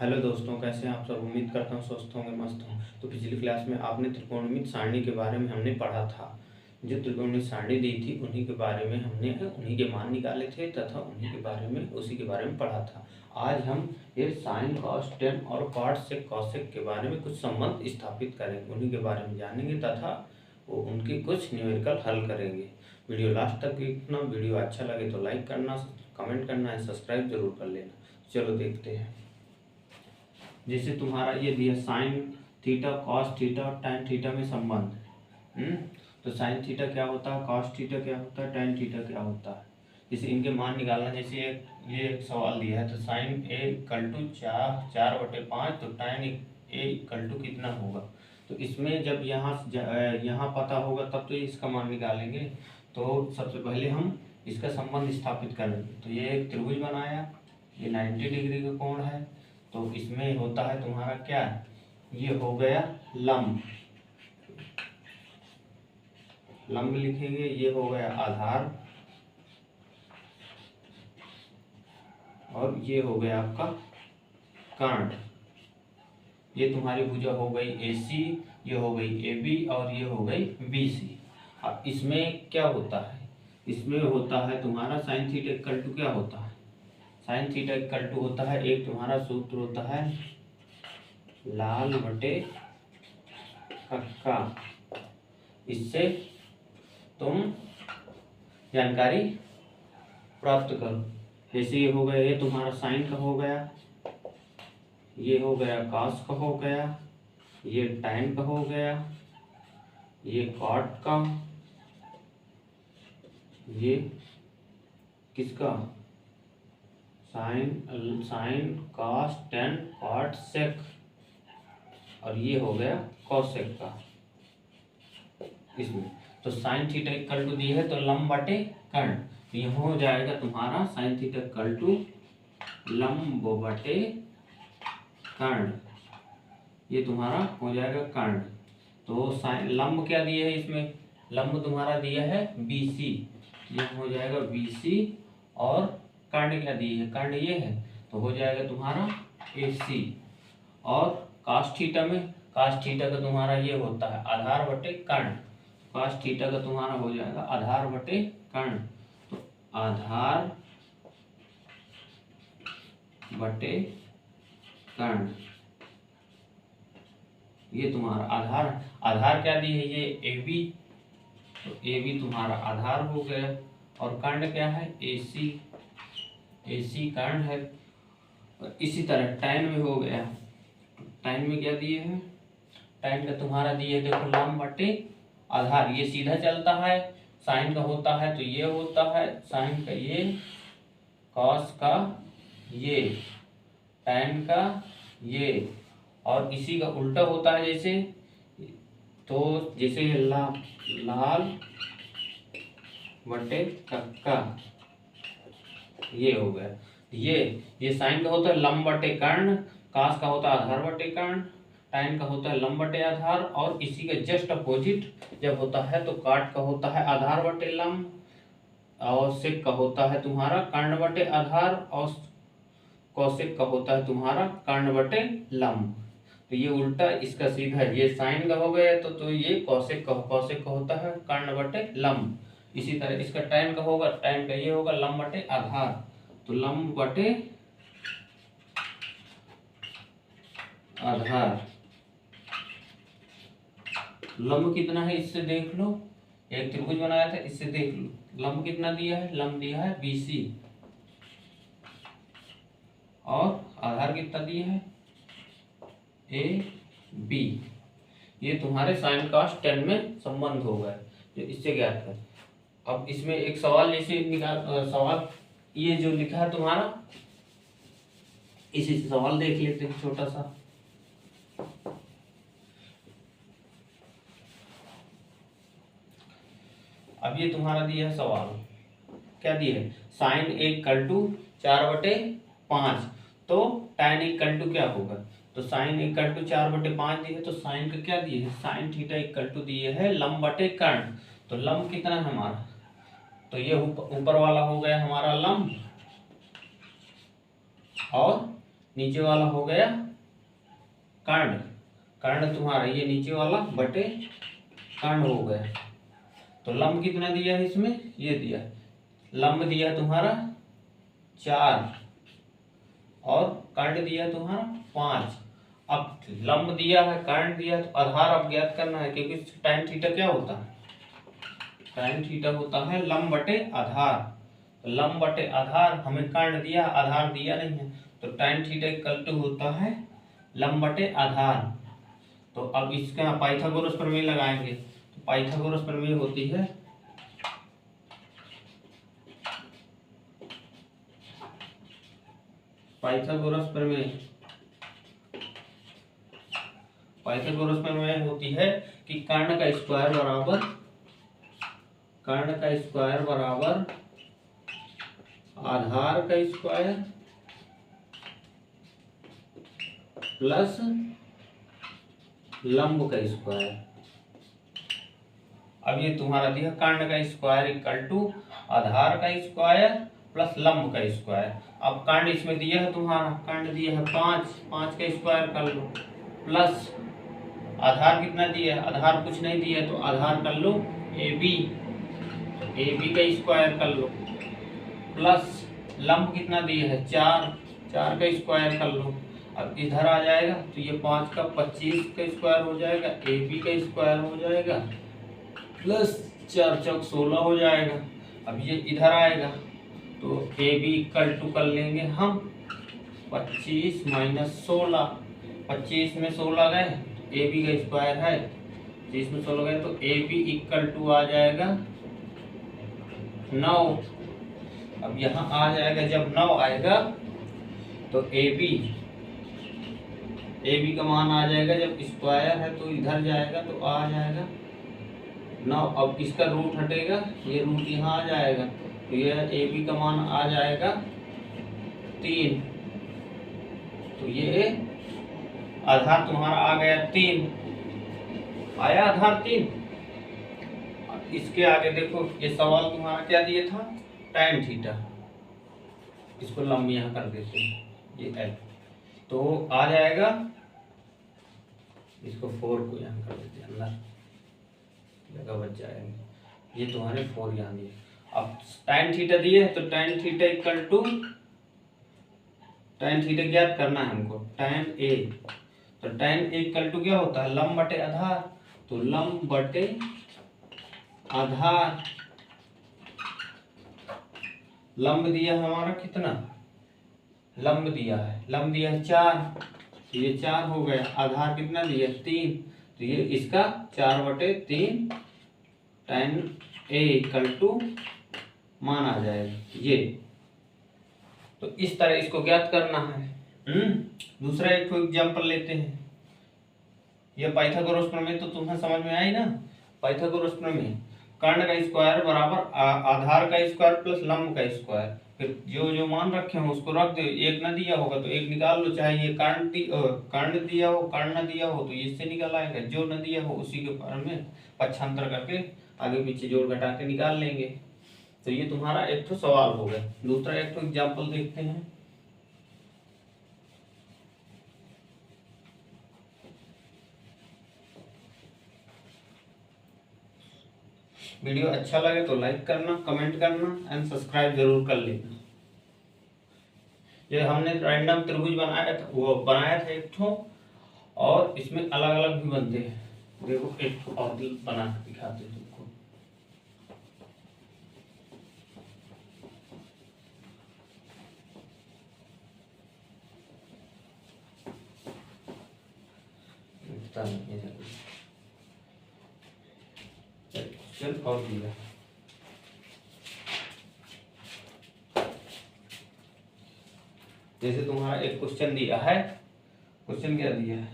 Hello दोस्तों, कैसे हैं आप सब। उम्मीद करता हूँ स्वस्थ होंगे, मस्त हों। तो पिछली क्लास में आपने त्रिकोणमित सारणी के बारे में हमने पढ़ा था। जो त्रिकोणमित सारणी दी थी उन्हीं के बारे में हमने उन्हीं के मान निकाले थे तथा उन्हीं के बारे में उसी के बारे में पढ़ा था। आज हम ये साइन कॉस टेन और कॉट सेक कॉसेक के बारे में कुछ संबंध स्थापित करेंगे, उन्हीं के बारे में जानेंगे तथा वो उनके कुछ न्यूमेरिकल हल करेंगे। वीडियो लास्ट तक देखना। वीडियो अच्छा लगे तो लाइक करना, कमेंट करना है, सब्सक्राइब जरूर कर लेना। चलो देखते हैं। जैसे तुम्हारा ये दिया साइन थीटा कॉस थीटा और tan थीटा में संबंध। तो साइन थीटा क्या होता है, कॉस थीटा क्या होता है, tan थीटा क्या होता है। जैसे इनके मान निकालना। जैसे ये एक सवाल दिया है, तो साइन ए इक्वल टू 4/5, तो tan ए इक्वल टू कितना होगा। तो इसमें जब यहाँ पता होगा तब तो इसका मान निकालेंगे। तो सबसे पहले हम इसका संबंध स्थापित करेंगे। तो ये एक त्रिभुज बनाया, ये 90 डिग्री का कोण है। तो इसमें होता है तुम्हारा क्या, ये हो गया लंब। लंब लिखेंगे। ये हो गया आधार और ये हो गया आपका कर्ण। ये तुम्हारी भुजा हो गई AC, ये हो गई AB और ये हो गई BC। अब इसमें क्या होता है, इसमें होता है तुम्हारा साइन थीटा इक्वल टू क्या होता है, साइन थीटा इक्वल टू होता है, एक तुम्हारा सूत्र होता है लाल बटे कक्का। इससे तुम जानकारी प्राप्त करो। जैसे ये हो गया, ये तुम्हारा साइन का हो गया, ये हो गया कॉस का हो गया, ये टैन का हो गया, ये कॉट का, ये किसका, sine cos tan cot sec, और ये हो गया कॉसेक का इसमें। तो साइन थीटा इक्वल टू दी है तो लंब बटे कर्ण। तो ये हो जाएगा तुम्हारा साइन थीटा इक्वल टू लंब बटे कर्ण। ये तुम्हारा हो जाएगा कर्ण। तो साइन लंब क्या दिया है इसमें, लंब तुम्हारा दिया है BC, ये हो जाएगा BC। और कर्ण क्या दी है, कर्ण ये है, तो हो जाएगा तुम्हारा AC। और cos थीटा में, cos थीटा का तुम्हारा ये होता है आधार बटे कर्ण। cos थीटा का तुम्हारा हो जाएगा आधार बटे कर्ण। तो आधार बटे कर्ण, ये तुम्हारा आधार क्या दी है, ये AB। तो AB तुम्हारा आधार हो गया और कर्ण क्या है AC कर्ण है। और इसी तरह tan में हो गया, tan में क्या दिए है, tan का तुम्हारा दिए देखो लंब बटे आधार। ये सीधा चलता है, साइन का होता है तो ये होता है साइन का ये, कॉस का ये, tan का ये, और इसी का उल्टा होता है। जैसे तो जैसे लाल बटे कक्का, ये हो गया। ये साइन का होता है लंब बटे कर्ण, कास का होता है आधार बटे कर्ण, टाइन का होता है लंब बटे आधार, और इसी का जस्ट अपोजिट जब होता है तो काट का होता है आधार बटे लंब, और सेक का होता है तुम्हारा कर्ण बटे आधार, और कौशिक का होता है तुम्हारा कर्ण बटे लंब। तो ये उल्टा इसका सीधा, ये साइन का हो गया तो ये कौशिक का होता है कर्ण बटे लंब। इसी तरह इसका टैन का होगा, टैन का ये होगा लंब बटे आधार, तो लंब बटे आधार। लंब कितना है इससे देख लो, एक त्रिभुज बनाया था इससे देख लो लंब कितना दिया है, लंब दिया है BC, और आधार कितना दिया है AB। ये तुम्हारे साइन कॉस टेन में संबंध हो गए, जो इससे ज्ञात है। अब इसमें एक सवाल जैसे सवाल ये जो लिखा है तुम्हारा, इसी से सवाल देख लेते हैं छोटा सा। अब ये तुम्हारा दिया है सवाल, क्या दिया है, साइन इक्वल टू 4/5, तो tan इक्वल टू क्या होगा। तो साइन इक्वल टू 4/5 दिए है, तो साइन का क्या दिए है, साइन थीटा इक्वल टू दिए है लंब बटे कर्ण। तो लंब कितना है हमारा, तो ये ऊपर वाला हो गया हमारा लंब, और नीचे वाला हो गया कर्ण, कर्ण तुम्हारा ये नीचे वाला बटे कर्ण हो गया। तो लंब कितना दिया है इसमें, ये दिया लंब दिया तुम्हारा 4 और कर्ण दिया तुम्हारा 5। अब लंब दिया है कर्ण दिया है तो आधार अब ज्ञात करना है, क्योंकि tan थीटा क्या होता है, tan थीटा होता है लंब बटे आधार। तो लंब बटे आधार, हमें कर्ण दिया आधार दिया नहीं है, तो tan थीटा इक्वल टू होता है लंब बटे आधार। तो अब इसका पाइथागोरस प्रमेय लगाएंगे। तो पाइथागोरस प्रमेय होती है पाइथागोरस प्रमेय, पाइथागोरस प्रमेय होती है कि कर्ण का स्क्वायर बराबर आधार का स्क्वायर प्लस लंब का स्क्वायर। अब ये तुम्हारा दिया कर्ण का स्क्वायर इक्वल टू आधार का स्क्वायर प्लस लंब का स्क्वायर। अब कर्ण इसमें दिया है तुम्हारा, कर्ण दिया है 5, 5 का स्क्वायर कर लो, प्लस आधार कितना दिया है, आधार कुछ नहीं दिया है तो आधार कर लो AB, तो AB का स्क्वायर कर लो, प्लस लंब कितना दिया है 4, 4 का स्क्वायर कर लो। अब इधर आ जाएगा तो ये 5 का 25 का स्क्वायर हो जाएगा, AB का स्क्वायर हो जाएगा, प्लस 4 चौक 16 हो जाएगा। अब ये इधर आएगा तो AB इक्वल टू कर लेंगे हम 25 माइनस 16, 25 में 16 गए, AB का स्क्वायर है, 25 में 16 गए तो AB इक्वल टू आ जाएगा 9। अब यहाँ आ जाएगा, जब 9 आएगा तो AB का मान आ जाएगा, जब स्क्वायर है तो इधर जाएगा तो आ जाएगा 9। अब इसका रूट हटेगा, ये रूट यहाँ आ जाएगा तो ये AB का मान आ जाएगा 3। तो ये आधार तुम्हारा आ गया 3, आया आधार 3। इसके आगे देखो, ये सवाल तुम्हारा क्या दिया था, tan थीटा, इसको लंब यहाँ कर देते हैं, ये L, तो आ जाएगा, इसको 4 को यहाँ कर देते हैं, अंदर जगह बच जाएगी, ये तुम्हारे 4 यहाँ दिए। अब tan थीटा दिए तो tan theta equal to, tan theta ज्ञात करना है हमको, tan A, तो tan A इक्वल टू क्या होता है, लंब बटे आधार, तो लंब बटे आधार, लंब दिया हमारा कितना, लंब दिया है 4, तो ये 4 हो गया, आधार कितना दिया 3, तो ये इसका 4/3 tan A इक्वल टू मान आ जाएगा ये। तो इस तरह इसको ज्ञात करना है। दूसरा एक एग्जांपल लेते हैं। ये पाइथागोरस प्रमेय तो तुम्हें समझ में आई ना। पाइथागोरस प्रमेय, कर्ण का स्क्वायर बराबर आधार का स्क्वायर प्लस लंब का स्क्वायर, फिर जो जो मान रखे हो उसको रख दो, एक ना दिया होगा तो एक निकाल लो, चाहे ये कर्ण दिया हो, कर्ण न दिया हो तो इससे निकल आएगा, जो न दिया हो उसी के बारे में पक्षांतर करके आगे पीछे जोड़ घटा के निकाल लेंगे। तो ये तुम्हारा एक तो सवाल हो गया। दूसरा एक तो एग्जाम्पल देखते हैं। वीडियो अच्छा लगे तो लाइक करना, कमेंट करना एंड सब्सक्राइब जरूर कर लेना। ये हमने रैंडम त्रिभुज बनाया था, वो बनाया था एक ठो, और इसमें अलग अलग भी बनते हैं। देखो एक ठो और बना के दिखाते हैं तुमको। चल और दिया, जैसे तुम्हारा एक क्वेश्चन दिया है, क्वेश्चन क्या दिया है,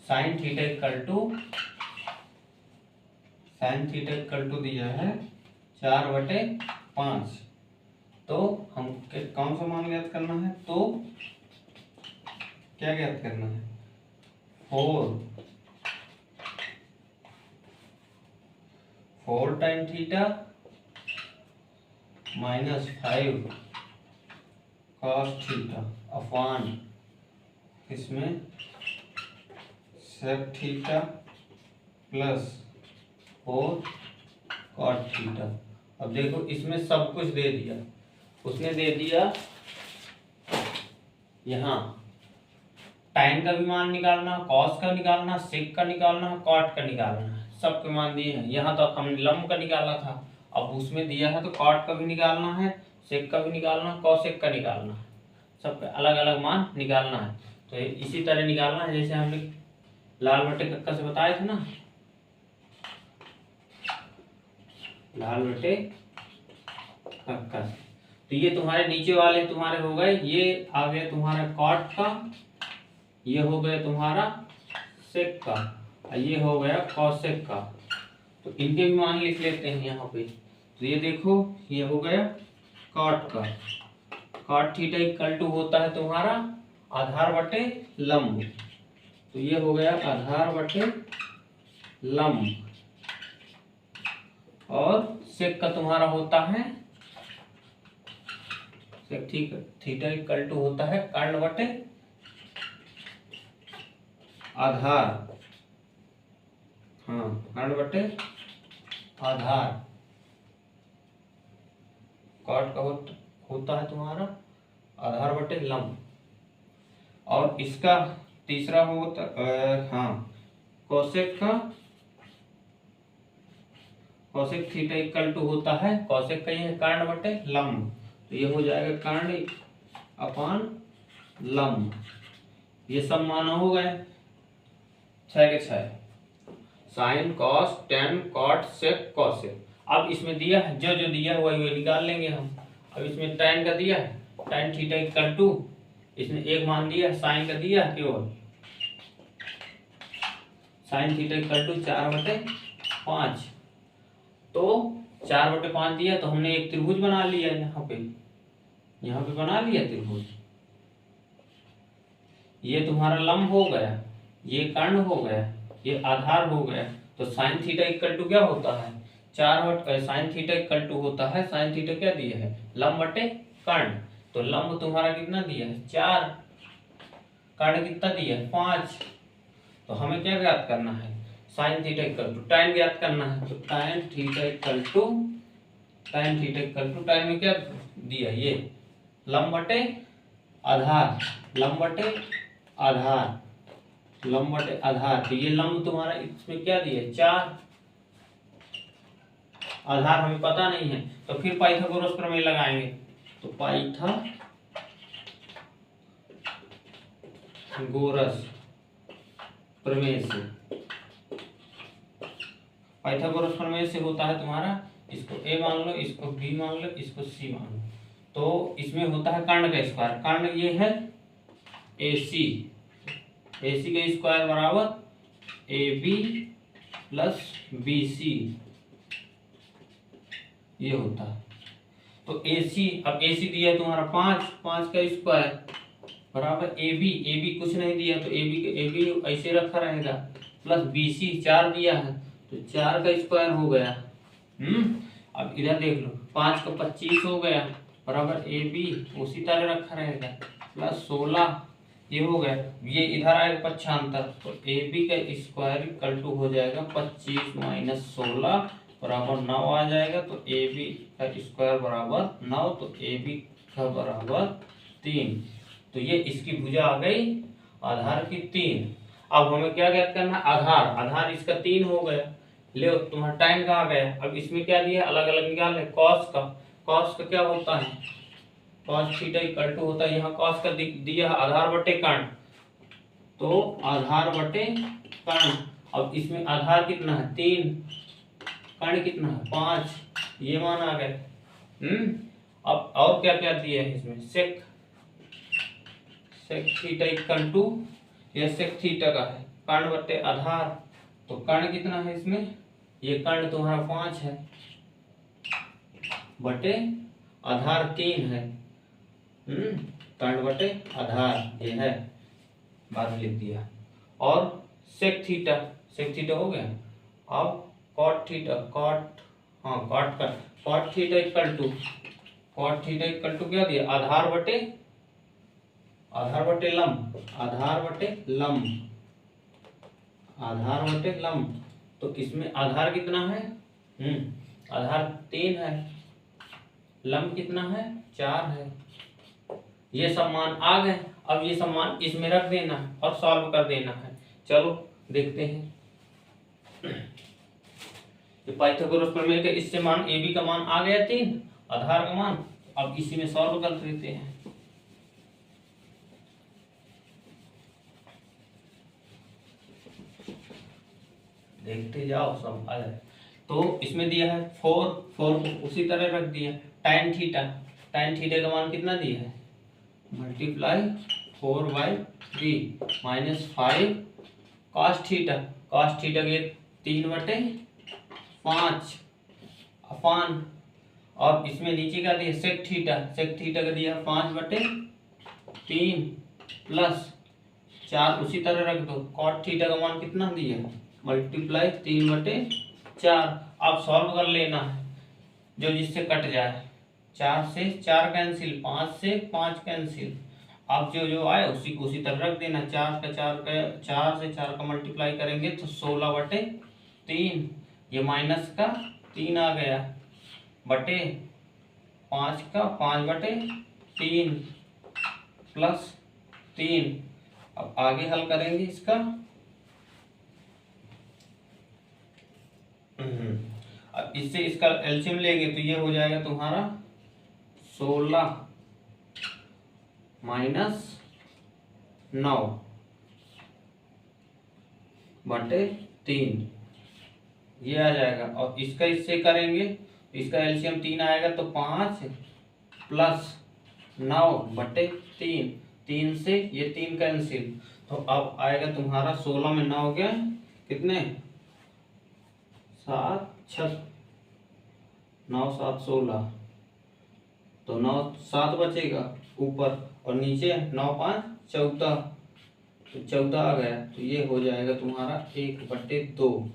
साइन थीटा इक्वल टू दिया है 4/5। तो हम कौन सा मान ज्ञात करना है, तो क्या ज्ञात करना है, 4 tan theta minus 5 cos theta upon इसमें sec theta plus 4 cot theta. अब देखो इसमें सब कुछ दे दिया, उसने दे दिया यहाँ टाइन का भी मान निकालना, कॉस का निकालना, सेक का निकालना, कॉट का निकालना, सबके मान दिए हैं। यहाँ तो हमने लंब का निकाला था, अब उसमें दिया है तो कॉट का भी निकालना है, सेक का भी निकालना, कॉसेक का निकालना है, सबके अलग अलग मान निकालना है। तो इसी तरह निकालना है जैसे हमने लाल बटे कक्का से बताए थे ना, लाल बटे कक्का। तो ये तुम्हारे नीचे वाले तुम्हारे हो गए, ये आ गया तुम्हारा कॉट का, ये हो गया तुम्हारा सेक का, और ये हो गया कॉसेक का। तो इनके भी मान लिख लेते हैं यहाँ पे। तो ये देखो ये हो गया कॉट का, कॉट थीटा इक्वल टू होता है तुम्हारा आधार बटे लंब। तो ये हो गया आधार बटे लंब, और सेक का तुम्हारा होता है सेक थीटा इक्वल टू होता है कर्ण बटे आधार, हाँ कर्ण बटे आधार। कॉट का होता है तुम्हारा आधार बटे लंब, और इसका तीसरा होता हाँ कोसेक का, कोसेक थीटा इक्वल टू होता है कोसेक का ये कर्ण बटे लंब। तो ये हो जाएगा कर्ण अपान लंब। ये सब माना हो गए 6 के 6, sine cos tan cot sec cosec. अब इसमें दिया है जो जो दिया है वही निकाल लेंगे हम। अब इसमें tan का दिया है, tan थीटा इक्वल टू, इसमें एक मान दिया है साइन का दिया है केवल, साइन थीटा इक्वल टू 4/5। तो 4/5 दिया तो हमने एक त्रिभुज बना लिया यहाँ पे बना लिया त्रिभुज। ये तुम्हारा लंब हो गया, ये कर्ण हो गया, ये आधार हो गया। तो साइन थीटा इक्वल टू क्या होता है 4 साइन थीटा इक्वल टू होता है, साइन थीटा क्या दिया है लंब बटे कर्ण। तो लंब तुम्हारा कितना दिया है 4, कर्ण कितना दिया है 5। तो हमें क्या ज्ञात करना है साइन थीटा इक्वल टू टाइन ज्ञात करना है। तो टाइन थीटा इक्वल टू टाइन में क्या दिया ये लंब बटे आधार, लंब बटे आधार, लंब बटे आधार। तो ये लंब तुम्हारा इसमें क्या दिया 4, आधार हमें पता नहीं है तो फिर पाइथागोरस प्रमेय लगाएंगे। तो पाइथागोरस प्रमेय से होता है तुम्हारा, इसको a मान लो, इसको b मान लो, इसको c मान लो। तो इसमें होता है कर्ण का स्क्वायर, कर्ण ये है AC, AC का स्क्वायर बराबर AB प्लस BC, ये होता है। तो AC, अब AC दिया तुम्हारा 5 का स्क्वायर बराबर AB कुछ नहीं दिया तो AB ऐसे रखा रहेगा, प्लस BC 4 दिया है तो 4 का स्क्वायर हो गया। अब इधर देख लो 5 का 25 हो गया बराबर AB उसी तरह रखा रहेगा, प्लस 16 ये हो गया। ये इधर आएगा पक्षांतर, तो AB का स्क्वायर इक्वल टू हो जाएगा 25 माइनस 16 बराबर 9 आ जाएगा। तो AB का स्क्वायर बराबर 9, तो AB का बराबर 3। तो ये इसकी भुजा आ गई आधार की 3। अब हमें क्या ज्ञात करना है आधार इसका 3 हो गया। ले तुम्हारा टाइम कहाँ गया, अब इसमें क्या दिया अलग अलग निकाल ले। कॉस का क्या होता है कॉस थीटा इक्वल टू होता है, यहाँ कॉस का दिया आधार बटे कर्ण, तो आधार बटे कर्ण। अब इसमें आधार कितना है 3, कर्ण कितना है 5, ये मान आ गए। अब और क्या क्या दिया है इसमें सेक थीटा इक्वल टू, यह सेक थीटा का है कर्ण बटे आधार, तो कर्ण कितना है इसमें, ये कर्ण तुम्हारा 5 है बटे आधार 3 है। कर्ण बटे आधार ये है, बाद में लिख दिया। और सेक थीटा हो गया। अब cot theta cot theta equal to क्या दिया आधार बटे आधार बटे लंब, आधार बटे लंब, आधार बटे लंब। तो इसमें आधार कितना है? आधार 3 है, लंब कितना है? 4 है। ये सब मान आ गए। अब ये सब मान इसमें रख देना और सॉल्व कर देना है। चलो देखते हैं। ये पाइथागोरस प्रमेय के इससे मान ए बी का मान आ गया 3, आधार का मान। अब इसी में सॉल्व कर देते हैं। देखते जाओ सब आ जाए। तो इसमें दिया है 4 को उसी तरह रख दिया। tan थीटा, tan थीटा का मान कितना दिया है? Multiply 4/3 minus 5 cos theta, cos theta के 3/5 अपान, और इसमें नीचे का दिया sec थीटा, sec थीटा का दिया 5/3 प्लस 4 उसी तरह रख दो। cot थीटा का मान कितना दिया है? मल्टीप्लाई 3/4। अब सॉल्व कर लेना है, जो जिससे कट जाए। 4 से 4 कैंसिल, 5 से 5 कैंसिल। अब जो जो आए उसी को उसी तरह रख देना। 4 से 4 का मल्टीप्लाई करेंगे तो 16/3, ये माइनस का 3 आ गया, बटे 5 का 5/3 प्लस 3। अब आगे हल करेंगे इसका। अब इससे इसका एलसीएम लेंगे तो ये हो जाएगा तुम्हारा 16 माइनस 9/3, ये आ जाएगा। और इसका इससे करेंगे, इसका एलसीएम 3 आएगा तो 5 प्लस 9/3, 3 से ये 3 कैंसिल। तो अब आएगा तुम्हारा 16 में 9 गया कितने? 7 6 9 7 16, तो 9 7 बचेगा ऊपर, और नीचे 9 5 14, तो 14 आ गया। तो ये हो जाएगा तुम्हारा 1/2।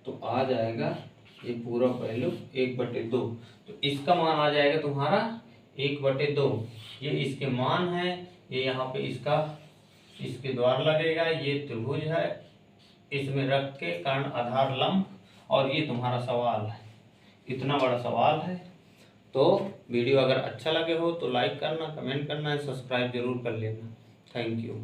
तो आ जाएगा ये पूरा वैल्यू 1/2। तो इसका मान आ जाएगा तुम्हारा 1/2। ये इसके मान है। ये यहाँ पे इसका इसके द्वार लगेगा। ये त्रिभुज है, इसमें रख के कर्ण आधार लंब, और ये तुम्हारा सवाल है। इतना बड़ा सवाल है। तो वीडियो अगर अच्छा लगे हो तो लाइक करना, कमेंट करना, सब्सक्राइब जरूर कर लेना। Thank you.